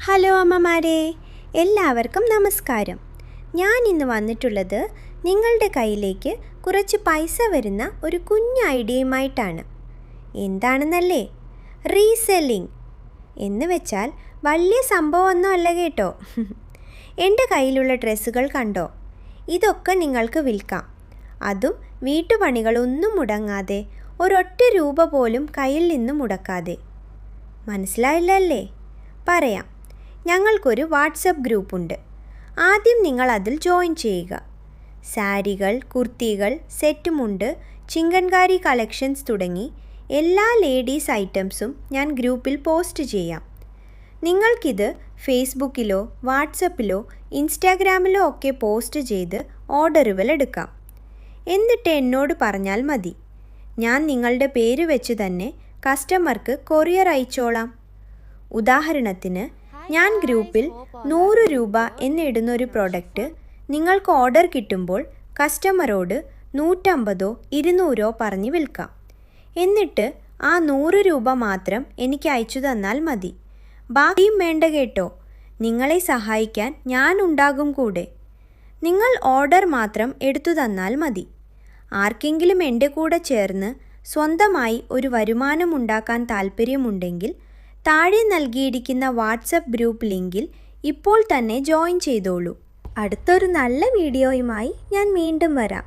Hello അമ്മമാരെ, എല്ലാവർക്കും നമസ്കാരം. ഞാൻ ഇന്ന് വന്നിട്ടുള്ളത് നിങ്ങളുടെ കയ്യിലേക്ക് കുറച്ച് പൈസ വരുന്ന ഒരു കുഞ്ഞ് ഐഡിയയുമായിട്ടാണ്. എന്താണെന്നല്ലേ? റീസെല്ലിംഗ് എന്ന് വെച്ചാൽ വലിയ സംഭവമൊന്നും അല്ല കേട്ടോ. എൻ്റെ കയ്യിലുള്ള ഡ്രസ്സുകൾ കണ്ടോ? ഇതൊക്കെ നിങ്ങൾക്ക് വിൽക്കാം. അതും വീട്ടുപണികളൊന്നും മുടങ്ങാതെ, ഒരൊറ്റ രൂപ പോലും കയ്യിൽ നിന്ന് മുടക്കാതെ. മനസ്സിലായില്ലല്ലേ? പറയാം. ഞങ്ങൾക്കൊരു വാട്സപ്പ് ഗ്രൂപ്പുണ്ട്. ആദ്യം നിങ്ങൾ അതിൽ ജോയിൻ ചെയ്യുക. സാരികൾ, കുർത്തികൾ, സെറ്റ് മുണ്ട്, ചിക്കൻകാരി കളക്ഷൻസ് തുടങ്ങി എല്ലാ ലേഡീസ് ഐറ്റംസും ഞാൻ ഗ്രൂപ്പിൽ പോസ്റ്റ് ചെയ്യാം. നിങ്ങൾക്കിത് ഫേസ്ബുക്കിലോ വാട്സപ്പിലോ ഇൻസ്റ്റാഗ്രാമിലോ ഒക്കെ പോസ്റ്റ് ചെയ്ത് ഓർഡറുകൾ എടുക്കാം. എന്നിട്ട് എന്നോട് പറഞ്ഞാൽ മതി. ഞാൻ നിങ്ങളുടെ പേര് വെച്ച് തന്നെ കസ്റ്റമർക്ക് കൊറിയർ അയച്ചോളാം. ഉദാഹരണത്തിന്, ഞാൻ ഗ്രൂപ്പിൽ 100 രൂപ എന്നിടുന്ന ഒരു പ്രോഡക്റ്റ് നിങ്ങൾക്ക് ഓർഡർ കിട്ടുമ്പോൾ കസ്റ്റമറോട് 150 200 പറഞ്ഞ് വിൽക്കാം. എന്നിട്ട് ആ 100 രൂപ മാത്രം എനിക്ക് അയച്ചു തന്നാൽ മതി. ബാക്കിയും വേണ്ട കേട്ടോ. നിങ്ങളെ സഹായിക്കാൻ ഞാൻ ഉണ്ടാകും കൂടെ. നിങ്ങൾ ഓർഡർ മാത്രം എടുത്തു തന്നാൽ മതി. ആർക്കെങ്കിലും എൻ്റെ കൂടെ ചേർന്ന് സ്വന്തമായി ഒരു വരുമാനം ഉണ്ടാക്കാൻ താൽപ്പര്യമുണ്ടെങ്കിൽ താഴെ നൽകിയിരിക്കുന്ന വാട്സപ്പ് ഗ്രൂപ്പ് ലിങ്കിൽ ഇപ്പോൾ തന്നെ ജോയിൻ ചെയ്തോളൂ. അടുത്തൊരു നല്ല വീഡിയോയുമായി ഞാൻ വീണ്ടും വരാം.